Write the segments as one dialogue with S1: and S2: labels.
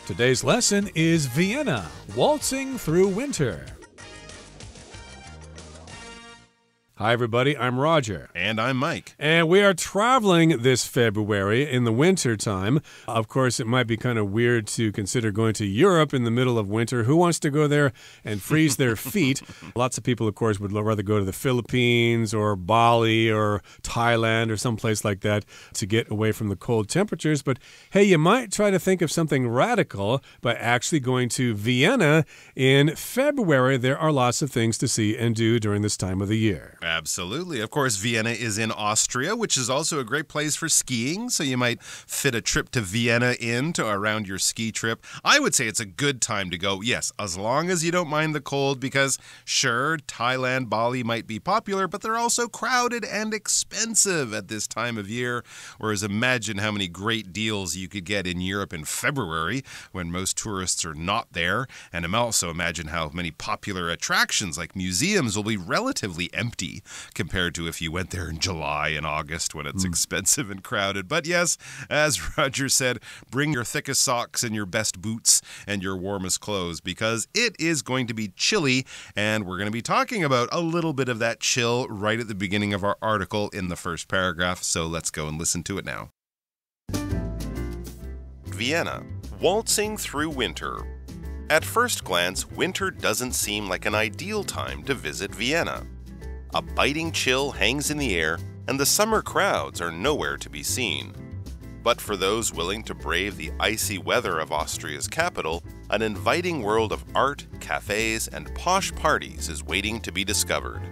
S1: Today's lesson is Vienna, Waltzing Through Winter. Hi, everybody. I'm Roger.
S2: And I'm Mike.
S1: And we are traveling this February in the winter time. Of course, it might be kind of weird to consider going to Europe in the middle of winter. Who wants to go there and freeze their feet? Lots of people, of course, would rather go to the Philippines or Bali or Thailand or someplace like that to get away from the cold temperatures. But hey, you might try to think of something radical by actually going to Vienna in February. There are lots of things to see and do during this time of the year.
S2: Absolutely. Of course, Vienna is in Austria, which is also a great place for skiing. So you might fit a trip to Vienna around your ski trip. I would say it's a good time to go. Yes, as long as you don't mind the cold, because sure, Thailand, Bali might be popular, but they're also crowded and expensive at this time of year. Whereas imagine how many great deals you could get in Europe in February when most tourists are not there. And also imagine how many popular attractions like museums will be relatively empty compared to if you went there in July and August when it's expensive and crowded. But yes, as Roger said, bring your thickest socks and your best boots and your warmest clothes because it is going to be chilly, and we're going to be talking about a little bit of that chill right at the beginning of our article in the first paragraph. So let's go and listen to it now. Vienna, waltzing through winter. At first glance, winter doesn't seem like an ideal time to visit Vienna. A biting chill hangs in the air, and the summer crowds are nowhere to be seen. But for those willing to brave the icy weather of Austria's capital, an inviting world of art, cafes, and posh parties is waiting to be discovered.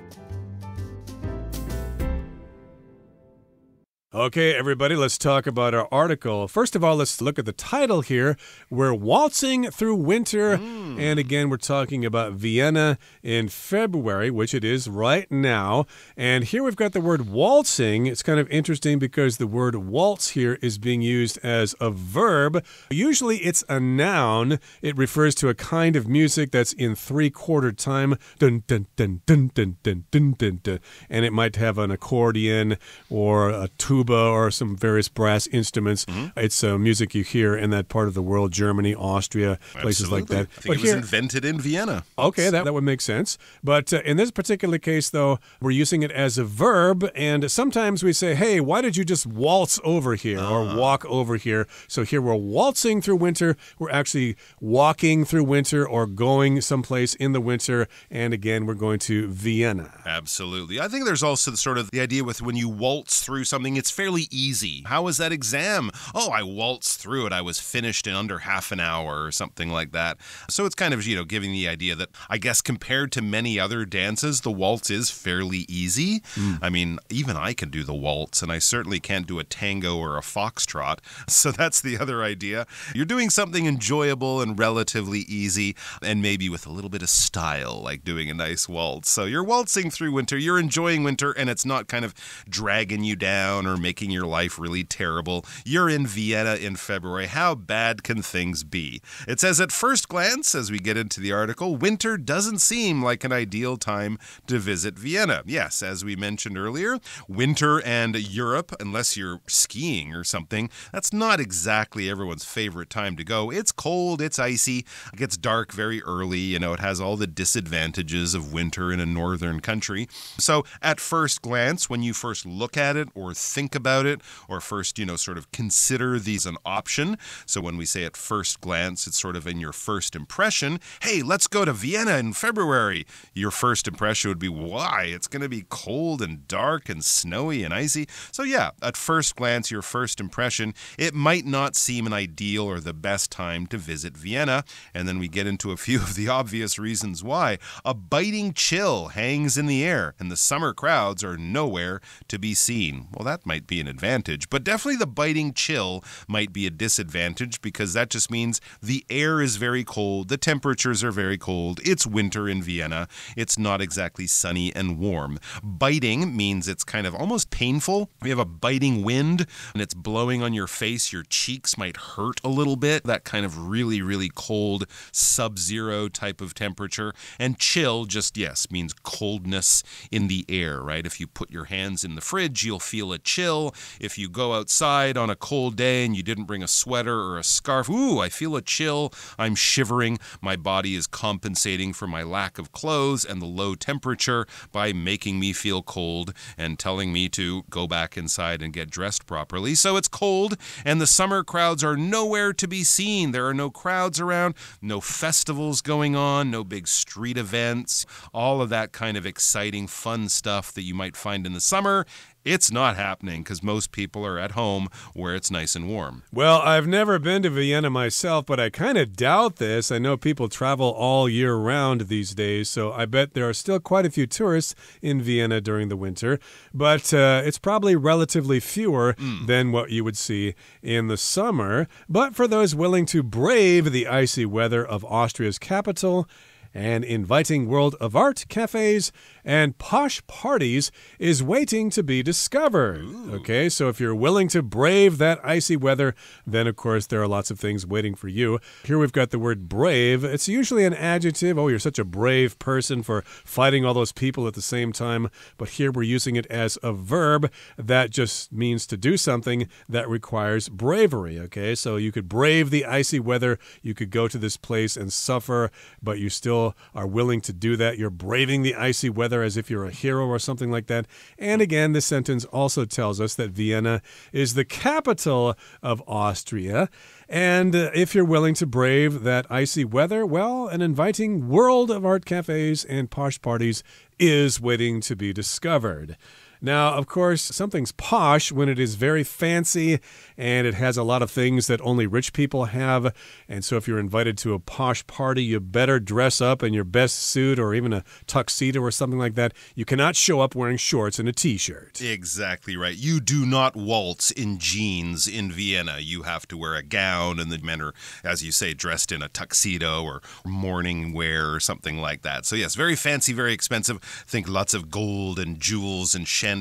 S1: Okay, everybody, let's talk about our article. First of all, let's look at the title here. We're waltzing through winter, and again, we're talking about Vienna in February, which it is right now. And here we've got the word waltzing. It's kind of interesting because the word waltz here is being used as a verb. Usually it's a noun. It refers to a kind of music that's in three-quarter time, dun, dun, dun, dun, dun, dun, dun, dun, dun. And it might have an accordion or a tuba or some various brass instruments. It's music you hear in that part of the world, Germany, Austria, places like that.
S2: I think it was invented in Vienna.
S1: Okay, that would make sense. But in this particular case, though, we're using it as a verb, and sometimes we say, hey, why did you just waltz over here or walk over here? So here we're waltzing through winter. We're actually walking through winter or going someplace in the winter, and again, we're going to Vienna.
S2: Absolutely. I think there's also sort of the idea with when you waltz through something, it's fairly easy. How was that exam? Oh, I waltzed through it. I was finished in under half an hour or something like that. So it's kind of, giving the idea that I guess compared to many other dances, the waltz is fairly easy. I mean, even I can do the waltz, and I certainly can't do a tango or a foxtrot. So that's the other idea. You're doing something enjoyable and relatively easy, and maybe with a little bit of style, like doing a nice waltz. So you're waltzing through winter, you're enjoying winter, and it's not kind of dragging you down or making your life really terrible. You're in Vienna in February. How bad can things be? It says at first glance, as we get into the article, winter doesn't seem like an ideal time to visit Vienna. Yes, as we mentioned earlier, winter and Europe, unless you're skiing or something, that's not exactly everyone's favorite time to go. It's cold, it's icy, it gets dark very early, it has all the disadvantages of winter in a northern country. So at first glance, when you first look at it or think about it, or first, sort of consider these an option. So when we say at first glance, it's sort of in your first impression, hey, let's go to Vienna in February. Your first impression would be, why? It's going to be cold and dark and snowy and icy. So yeah, at first glance, your first impression, it might not seem an ideal or the best time to visit Vienna. And then we get into a few of the obvious reasons why. A biting chill hangs in the air, and the summer crowds are nowhere to be seen. Well, that might be an advantage, but definitely the biting chill might be a disadvantage because that just means the air is very cold, the temperatures are very cold, it's winter in Vienna, it's not exactly sunny and warm. Biting means it's kind of almost painful. If you have a biting wind and it's blowing on your face, your cheeks might hurt a little bit, that kind of really, really cold sub-zero type of temperature. And chill just, yes, means coldness in the air, right? If you put your hands in the fridge, you'll feel a chill. chill. If you go outside on a cold day and you didn't bring a sweater or a scarf, ooh, I feel a chill. I'm shivering. My body is compensating for my lack of clothes and the low temperature by making me feel cold and telling me to go back inside and get dressed properly. So it's cold, and the summer crowds are nowhere to be seen. There are no crowds around, no festivals going on, no big street events, all of that kind of exciting, fun stuff that you might find in the summer. It's not happening because most people are at home where it's nice and warm.
S1: Well, I've never been to Vienna myself, but I kind of doubt this. I know people travel all year round these days, so I bet there are still quite a few tourists in Vienna during the winter, but it's probably relatively fewer than what you would see in the summer. But for those willing to brave the icy weather of Austria's capital, an inviting world of art, cafes, and posh parties is waiting to be discovered. Okay, so if you're willing to brave that icy weather, then of course there are lots of things waiting for you. Here we've got the word brave. It's usually an adjective. Oh, you're such a brave person for fighting all those people at the same time. But here we're using it as a verb that just means to do something that requires bravery. Okay, so you could brave the icy weather. You could go to this place and suffer, but you still are willing to do that. You're braving the icy weather as if you're a hero or something like that. And again, this sentence also tells us that Vienna is the capital of Austria. And if you're willing to brave that icy weather, well, an inviting world of art cafes and posh parties is waiting to be discovered. Now, of course, something's posh when it is very fancy and it has a lot of things that only rich people have. And so if you're invited to a posh party, you better dress up in your best suit or even a tuxedo or something like that. You cannot show up wearing shorts and a t-shirt.
S2: Exactly right. You do not waltz in jeans in Vienna. You have to wear a gown, and the men are, as you say, dressed in a tuxedo or morning wear or something like that. So yes, very fancy, very expensive. Think lots of gold and jewels and chandeliers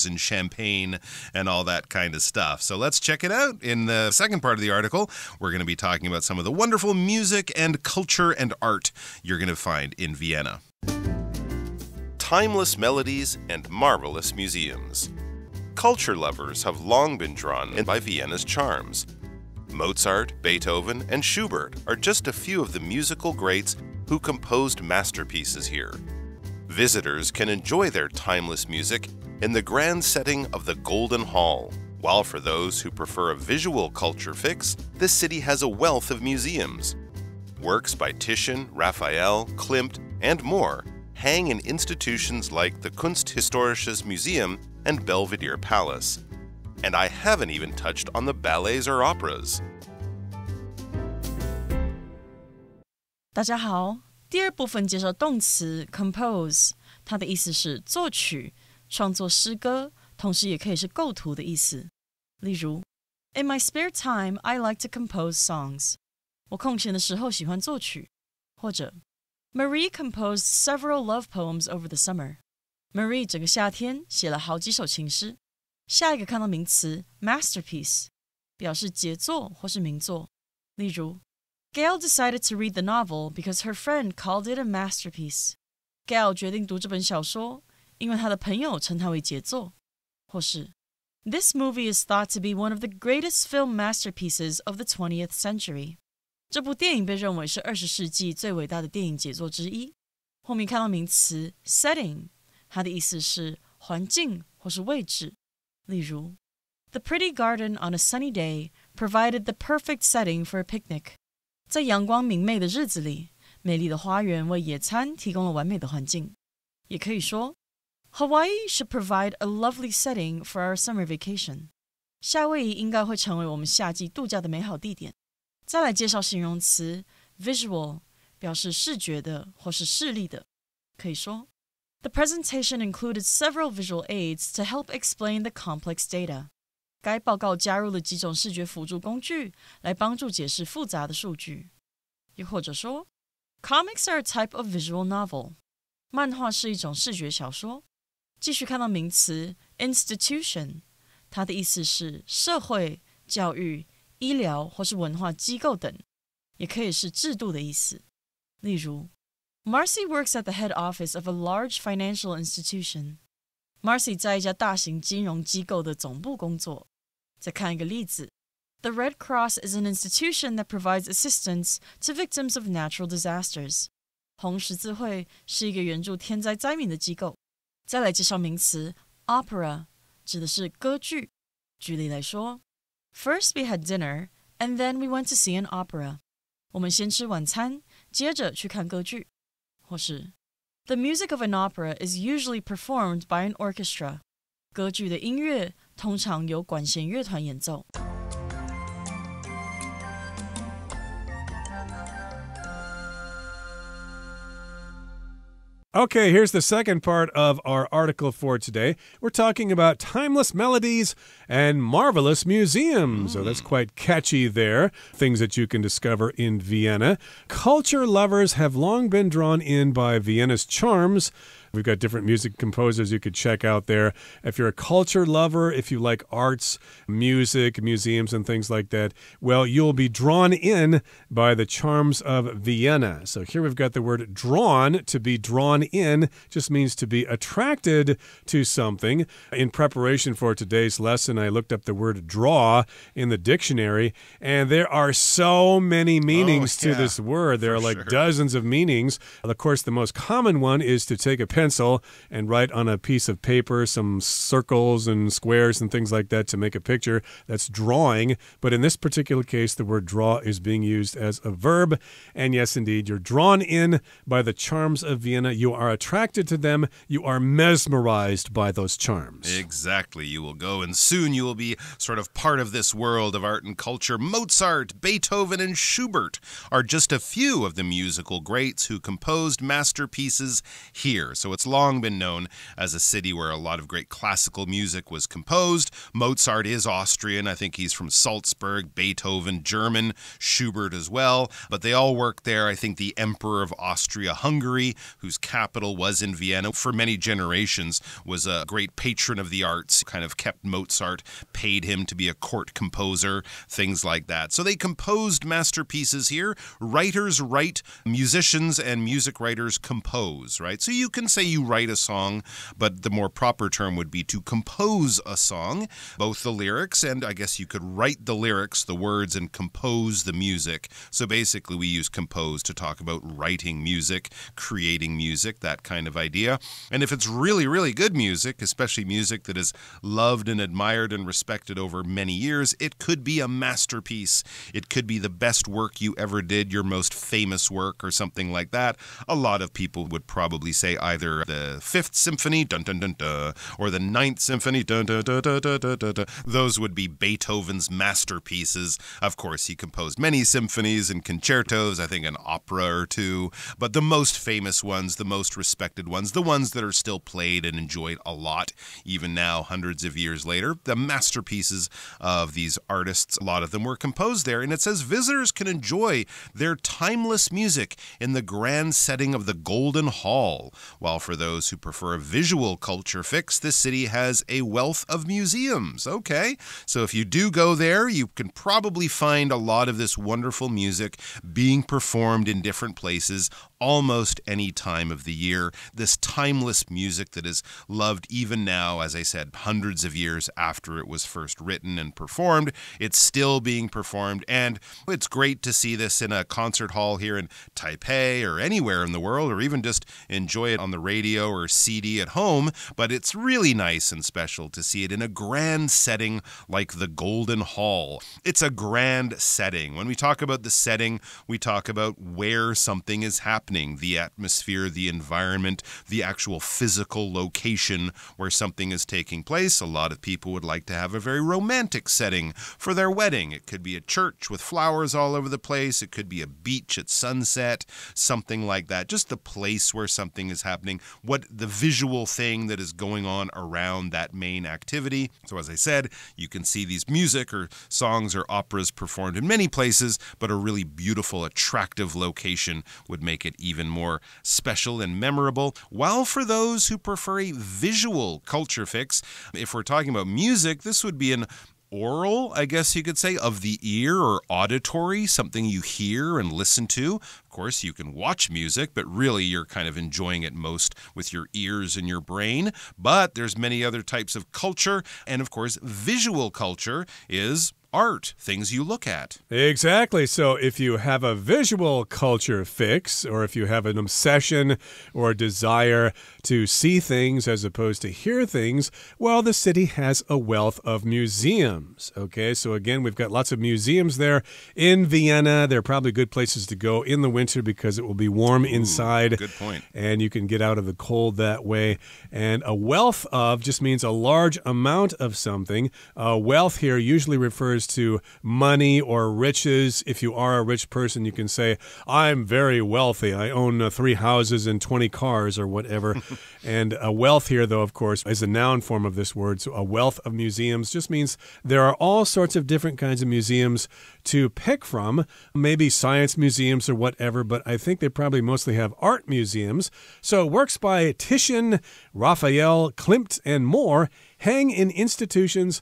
S2: and champagne and all that kind of stuff. So let's check it out. In the second part of the article, we're going to be talking about some of the wonderful music and culture and art you're going to find in Vienna. Timeless melodies and marvelous museums. Culture lovers have long been drawn in by Vienna's charms. Mozart, Beethoven, and Schubert are just a few of the musical greats who composed masterpieces here. Visitors can enjoy their timeless music in the grand setting of the Golden Hall, while for those who prefer a visual culture fix, this city has a wealth of museums. Works by Titian, Raphael, Klimt, and more hang in institutions like the Kunsthistorisches Museum and Belvedere Palace. And I haven't even touched on the ballets or operas.
S3: 大家好，第二部分介绍动词 compose， 它的意思是作曲、创作诗歌，同时也可以是构图的意思。例如 In my spare time, I like to compose songs. 我空闲的时候喜欢作曲。或者 Marie composed several love poems over the summer. Marie 整个夏天写了好几首情诗。下一个看到名词 masterpiece， 表示杰作或是名作。例如 Gail decided to read the novel because her friend called it a masterpiece. Gail 决定读这本小说，因为她的朋友称它为杰作。或是 This movie is thought to be one of the greatest film masterpieces of the 20th century. 这部电影被认为是20世纪最伟大的电影杰作之一。后面看到名词 setting， 它的意思是环境或是位置。例如 The pretty garden on a sunny day provided the perfect setting for a picnic. 在阳光明媚的日子里，美丽的花园为野餐提供了完美的环境。也可以说 Hawaii should provide a lovely setting for our summer vacation. 夏威夷应该会成为我们夏季度假的美好地点。再来介绍形容词 visual， 表示视觉的或是视力的。可以说 The presentation included several visual aids to help explain the complex data. 该报告加入了几种视觉辅助工具来帮助解释复杂的数据。又或者说 Comics are a type of visual novel. 漫画是一种视觉小说。继续看到名词 institution， 它的意思是社会、教育、医疗或是文化机构等，也可以是制度的意思。例如 Marcy works at the head office of a large financial institution. Marcy 在一家大型金融机构的总部工作。再看一个例子 The Red Cross is an institution that provides assistance to victims of natural disasters. 红十字会是一个援助天灾灾民的机构。再来介绍名词 opera 指的是歌剧。举例来说 First we had dinner, and then we went to see an opera. 我们先吃晚餐，接着去看歌剧。或是 The music of an opera is usually performed by an orchestra. 歌剧的音乐通常由管弦乐团演奏。
S1: Okay, here's the second part of our article for today. We're talking about timeless melodies and marvelous museums. So that's quite catchy there. Things that you can discover in Vienna. Culture lovers have long been drawn in by Vienna's charms. We've got different music composers you could check out there. If you're a culture lover, if you like arts, music, museums, and things like that, well, you'll be drawn in by the charms of Vienna. So here we've got the word drawn. To be drawn in just means to be attracted to something. In preparation for today's lesson, I looked up the word draw in the dictionary, and there are so many meanings to this word. There are like dozens of meanings. Of course, the most common one is to take a pencil and write on a piece of paper some circles and squares and things like that to make a picture. That's drawing. But in this particular case, the word draw is being used as a verb. And yes, indeed, you're drawn in by the charms of Vienna. You are attracted to them. You are mesmerized by those charms.
S2: Exactly. You will go and soon you will be sort of part of this world of art and culture. Mozart, Beethoven, and Schubert are just a few of the musical greats who composed masterpieces here. So it's long been known as a city where a lot of great classical music was composed. Mozart is Austrian. I think he's from Salzburg. Beethoven, German. Schubert as well. But they all worked there. I think the Emperor of Austria-Hungary, whose capital was in Vienna, for many generations was a great patron of the arts, kind of kept Mozart, paid him to be a court composer, things like that. So they composed masterpieces here. Writers write, musicians and music writers compose, right? So you can say you write a song, but the more proper term would be to compose a song, both the lyrics and I guess you could write the lyrics, the words, and compose the music. So basically we use compose to talk about writing music, creating music, that kind of idea. And if it's really, really good music, especially music that is loved and admired and respected over many years, it could be a masterpiece. It could be the best work you ever did, your most famous work or something like that. A lot of people would probably say either the Fifth Symphony, dun dun dun dun, or the Ninth Symphony, dun dun dun dun dun dun dun dun. Those would be Beethoven's masterpieces. Of course, he composed many symphonies and concertos, I think an opera or two, but the most famous ones, the most respected ones, the ones that are still played and enjoyed a lot, even now, hundreds of years later, the masterpieces of these artists, a lot of them were composed there. And it says visitors can enjoy their timeless music in the grand setting of the Golden Hall. While for those who prefer a visual culture fix, this city has a wealth of museums. Okay, so if you do go there, you can probably find a lot of this wonderful music being performed in different places almost any time of the year. This timeless music that is loved even now, as I said, hundreds of years after it was first written and performed. It's still being performed, and it's great to see this in a concert hall here in Taipei or anywhere in the world, or even just enjoy it on the radio or CD at home. But it's really nice and special to see it in a grand setting like the Golden Hall. It's a grand setting. When we talk about the setting, we talk about where something is happening, the atmosphere, the environment, the actual physical location where something is taking place. A lot of people would like to have a very romantic setting for their wedding. It could be a church with flowers all over the place. It could be a beach at sunset, something like that. Just the place where something is happening, what the visual thing that is going on around that main activity. So as I said, you can see these music or songs or operas performed in many places, but a really beautiful, attractive location would make it even more special and memorable. While for those who prefer a visual culture fix, if we're talking about music, this would be an oral, I guess you could say, of the ear or auditory, something you hear and listen to. Of course, you can watch music, but really you're kind of enjoying it most with your ears and your brain. But there's many other types of culture. And of course, visual culture is art, things you look at.
S1: Exactly. So if you have a visual culture fix, or if you have an obsession or a desire to see things as opposed to hear things, well, the city has a wealth of museums. Okay, so again, we've got lots of museums there in Vienna. They're probably good places to go in the winter because it will be warm inside.
S2: Good point.
S1: And you can get out of the cold that way. And a wealth of just means a large amount of something. Wealth here usually refers to money or riches. If you are a rich person, you can say, I'm very wealthy. I own 3 houses and 20 cars or whatever. And a wealth here, though, of course, is a noun form of this word. So a wealth of museums just means there are all sorts of different kinds of museums to pick from, maybe science museums or whatever, but I think they probably mostly have art museums. So works by Titian, Raphael, Klimt, and more hang in institutions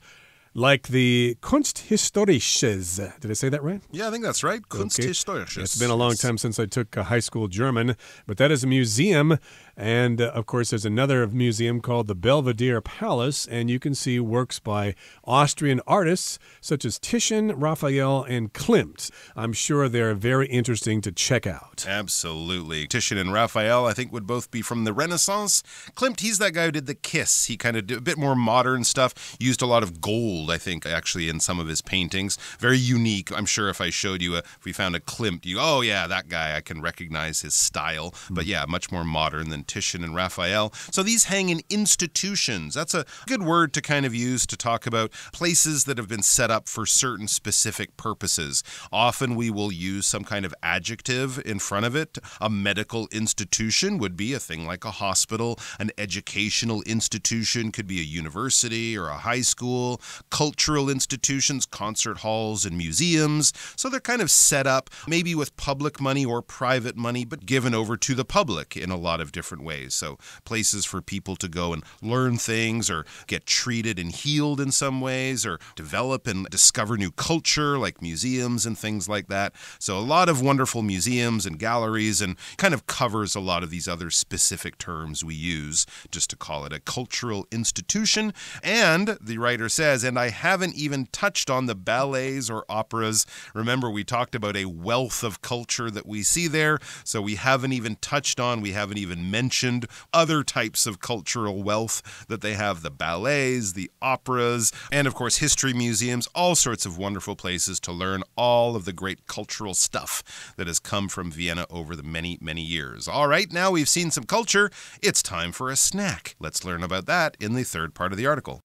S1: like the Kunsthistorisches. Did I say that right?
S2: Yeah, I think that's right. Kunsthistorisches.
S1: Okay. It's been a long time since I took high school German, but that is a museum. And, of course, there's another museum called the Belvedere Palace, and you can see works by Austrian artists such as Titian, Raphael, and Klimt. I'm sure they're very interesting to check out.
S2: Absolutely. Titian and Raphael, I think, would both be from the Renaissance. Klimt, he's that guy who did the Kiss. He kind of did a bit more modern stuff, used a lot of gold, I think, actually, in some of his paintings. Very unique. I'm sure if I showed you, if we found a Klimt, oh, yeah, that guy, I can recognize his style. But yeah, much more modern than Titian and Raphael. So these hang in institutions. That's a good word to kind of use to talk about places that have been set up for certain specific purposes. Often we will use some kind of adjective in front of it. A medical institution would be a thing like a hospital. An educational institution could be a university or a high school. Cultural institutions, concert halls and museums. So they're kind of set up maybe with public money or private money, but given over to the public in a lot of different ways. So places for people to go and learn things or get treated and healed in some ways or develop and discover new culture like museums and things like that. So a lot of wonderful museums and galleries, and kind of covers a lot of these other specific terms we use just to call it a cultural institution. And the writer says, and I haven't even touched on the ballets or operas. Remember, we talked about a wealth of culture that we see there. So we haven't even touched on, we haven't even mentioned other types of cultural wealth that they have, the ballets, the operas, and of course history museums, all sorts of wonderful places to learn all of the great cultural stuff that has come from Vienna over the many, many years. All right, now we've seen some culture, it's time for a snack. Let's learn about that in the third part of the article.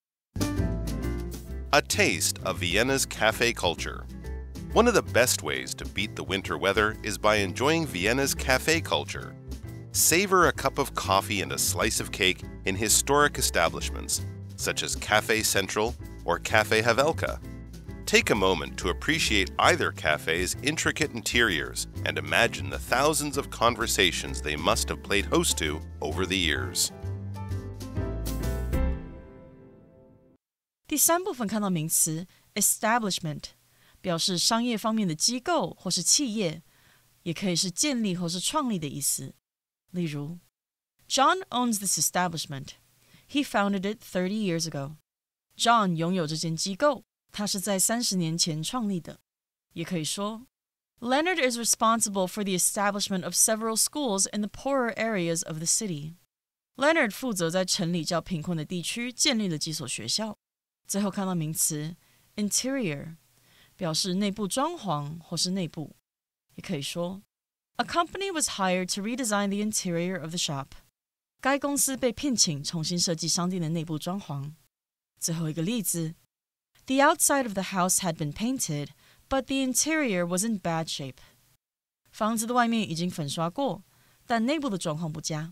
S2: A taste of Vienna's cafe culture. One of the best ways to beat the winter weather is by enjoying Vienna's cafe culture. Savor a cup of coffee and a slice of cake in historic establishments, such as Café Central or Café Havelka. Take a moment to appreciate either cafe's intricate interiors and imagine the thousands of conversations they must have played host to over the years.
S3: 第3部分看到名词 establishment， 表示商业方面的机构或是企业，也可以是建立或是创立的意思。例如 John owns this establishment. He founded it 30 years ago. John 拥有这间机构，他是在30年前创立的。也可以说 Leonard is responsible for the establishment of several schools in the poorer areas of the city. Leonard 负责在城里较贫困的地区建立了几所学校。最后看到名词 interior， 表示内部装潢或是内部。也可以说 A company was hired to redesign the interior of the shop. 该公司被聘请重新设计商店的内部装潢。最后一个例子 The outside of the house had been painted, but the interior was in bad shape. 房子的外面已经粉刷过，但内部的状况不佳。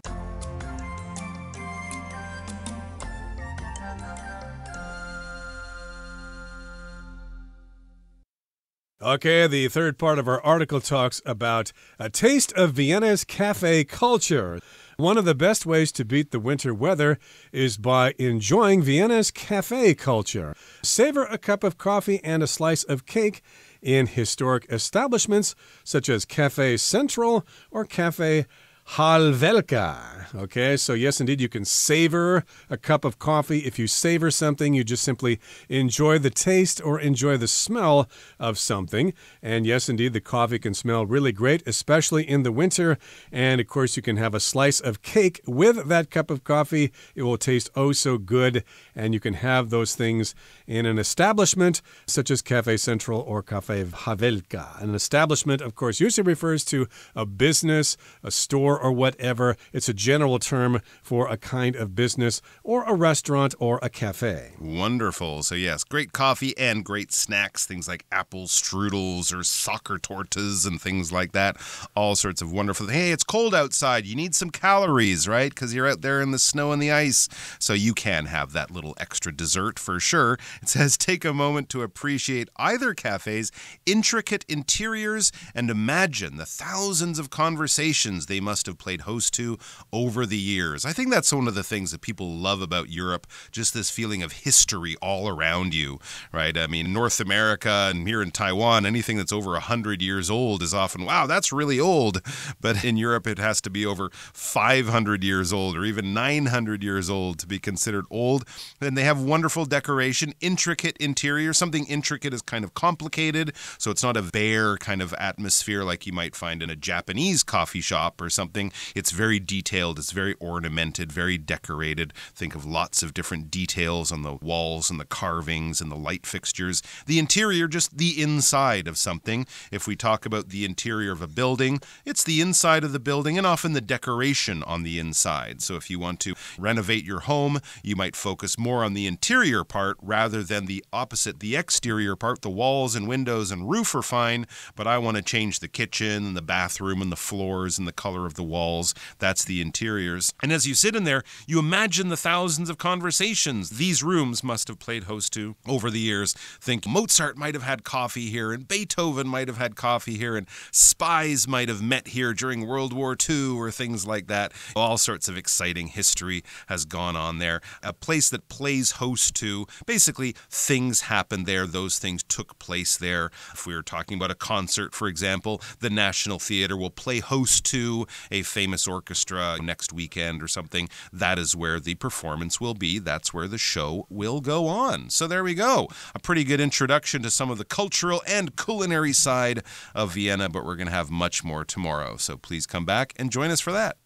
S1: Okay, the third part of our article talks about a taste of Vienna's cafe culture. One of the best ways to beat the winter weather is by enjoying Vienna's cafe culture. Savor a cup of coffee and a slice of cake in historic establishments such as Cafe Central or Cafe Halvelka. Okay, so yes, indeed, you can savor a cup of coffee. If you savor something, you just simply enjoy the taste or enjoy the smell of something. And yes, indeed, the coffee can smell really great, especially in the winter. And of course, you can have a slice of cake with that cup of coffee. It will taste oh so good. And you can have those things in an establishment such as Cafe Central or Cafe Havelka. An establishment, of course, usually refers to a business, a store, or whatever. It's a general term for a kind of business or a restaurant or a cafe.
S2: Wonderful. So yes, great coffee and great snacks, things like apple strudels or soccer tortas and things like that. All sorts of wonderful. Hey, it's cold outside. You need some calories, right? Because you're out there in the snow and the ice. So you can have that little extra dessert for sure. It says take a moment to appreciate either cafe's intricate interiors and imagine the thousands of conversations they must have played host to over the years. I think that's one of the things that people love about Europe, just this feeling of history all around you, right? I mean, North America and here in Taiwan, anything that's over 100 years old is often, wow, that's really old. But in Europe, it has to be over 500 years old or even 900 years old to be considered old. And they have wonderful decoration, intricate interior. Something intricate is kind of complicated, so it's not a bare kind of atmosphere like you might find in a Japanese coffee shop or something. It's very detailed, it's very ornamented, very decorated. Think of lots of different details on the walls and the carvings and the light fixtures. The interior, just the inside of something. If we talk about the interior of a building, it's the inside of the building and often the decoration on the inside. So if you want to renovate your home, you might focus more on the interior part rather than the opposite, the exterior part. The walls and windows and roof are fine, but I want to change the kitchen and the bathroom and the floors and the color of the walls. That's the interiors. And as you sit in there, you imagine the thousands of conversations these rooms must have played host to over the years. Think Mozart might have had coffee here, and Beethoven might have had coffee here, and spies might have met here during World War II or things like that. All sorts of exciting history has gone on there. A place that plays host to, basically things happened there, those things took place there. If we were talking about a concert, for example, the National Theatre will play host to a famous orchestra next weekend or something. That is where the performance will be. That's where the show will go on. So there we go. A pretty good introduction to some of the cultural and culinary side of Vienna, but we're going to have much more tomorrow. So please come back and join us for that.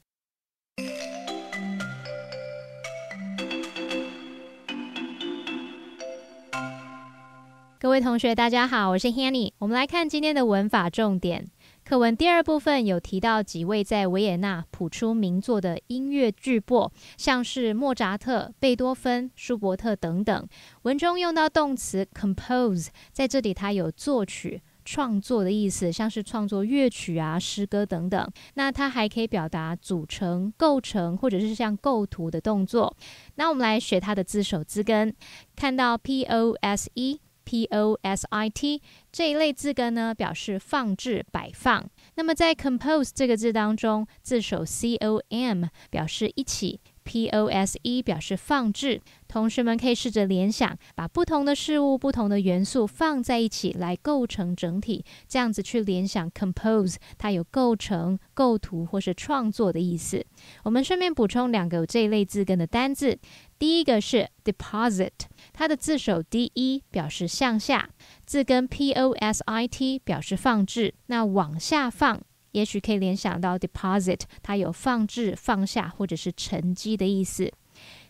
S4: 各位同学大家好，我是 Hanny。 我们来看今天的文法重点。课文第二部分有提到几位在维也纳谱出名作的音乐巨擘，像是莫扎特、贝多芬、舒伯特等等。文中用到动词 compose， 在这里它有作曲、创作的意思，像是创作乐曲啊、诗歌等等。那它还可以表达组成、构成，或者是像构图的动作。那我们来学它的字首字根，看到 POSE、POSIT 这一类字根呢，表示放置、摆放。那么在 compose 这个字当中，字首 COM 表示一起， POSE 表示放置。同学们可以试着联想，把不同的事物、不同的元素放在一起来构成整体，这样子去联想 compose， 它有构成、构图或是创作的意思。我们顺便补充两个有这一类字根的单字。第一个是 deposit， 它的字首 DE 表示向下，字根 POSIT 表示放置，那往下放也许可以联想到 deposit， 它有放置、放下或者是沉积的意思。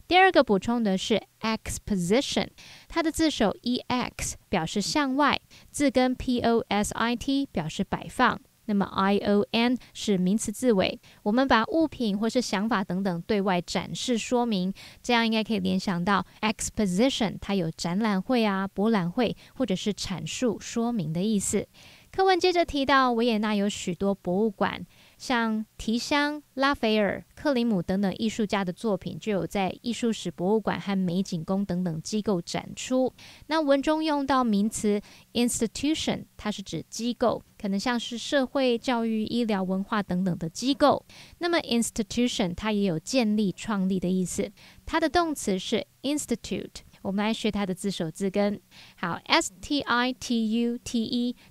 S4: 第二个补充的是 exposition， 它的字首 EX 表示向外，字根 POSIT 表示摆放，那么 ION 是名词字尾，我们把物品或是想法等等对外展示说明，这样应该可以联想到 exposition， 它有展览会啊、博览会或者是阐述说明的意思。课文接着提到维也纳有许多博物馆，像提香、拉斐尔、克林姆等等艺术家的作品就有在艺术史博物馆和美景宫等等机构展出。那文中用到名词 institution， 它是指机构，可能像是社会、教育、医疗、文化等等的机构。那么 institution 它也有建立、创立的意思，它的动词是 institute。我们来学它的字首字根。好 ，S-T-I-T-U-T-E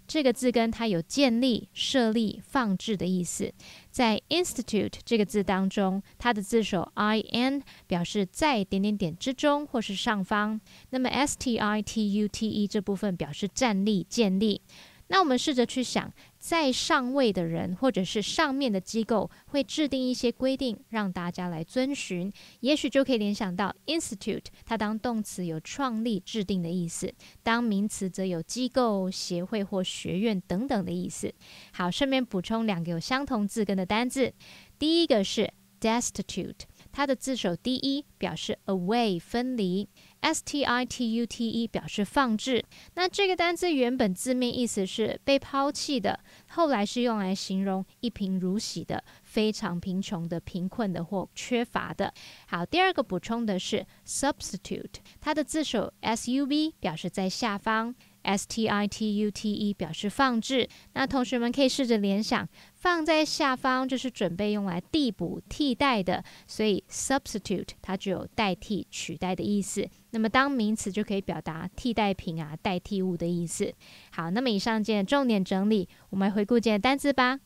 S4: 这个字根它有建立、设立、放置的意思。在 institute 这个字当中，它的字首 in 表示在点点点之中或是上方，那么 S-T-I-T-U-T-E 这部分表示站立、建立。那我们试着去想，在上位的人或者是上面的机构会制定一些规定让大家来遵循，也许就可以联想到 institute 它当动词有创立、制定的意思，当名词则有机构、协会或学院等等的意思。好，顺便补充2个有相同字根的单字，第一个是 destitute， 它的字首第一表示 away 分离， S-T-I-T-U-T-E 表示放置。那这个单字原本字面意思是被抛弃的，后来是用来形容一贫如洗的、非常贫穷的、贫困的或缺乏的。好，第二个补充的是 substitute， 它的字首 S-U-B 表示在下方， S-T-I-T-U-T-E 表示放置。那同学们可以试着联想，放在下方就是准备用来递补、替代的，所以 substitute 它就有代替、取代的意思。那么当名词就可以表达替代品啊、代替物的意思。好，那么以上今天的重点整理，我们来回顾今天的单字吧。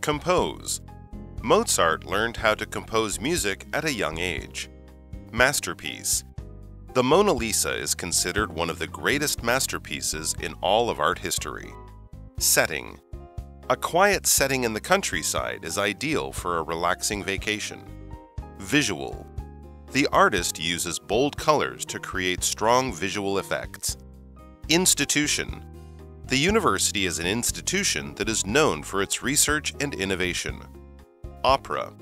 S2: Compose. Mozart learned how to compose music at a young age. Masterpiece. The Mona Lisa is considered one of the greatest masterpieces in all of art history. Setting. A quiet setting in the countryside is ideal for a relaxing vacation. Visual. The artist uses bold colors to create strong visual effects. Institution. The university is an institution that is known for its research and innovation. Opera.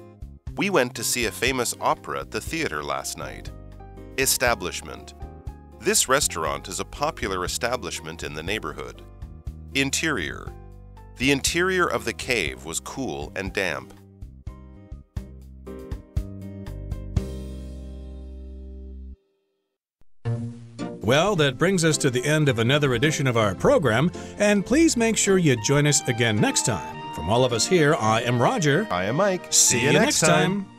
S2: We went to see a famous opera at the theater last night. Establishment. This restaurant is a popular establishment in the neighborhood. Interior. The interior of the cave was cool and damp.
S1: Well, that brings us to the end of another edition of our program, and please make sure you join us again next time. From all of us here, I am Roger.
S2: I am Mike.
S1: See you next time.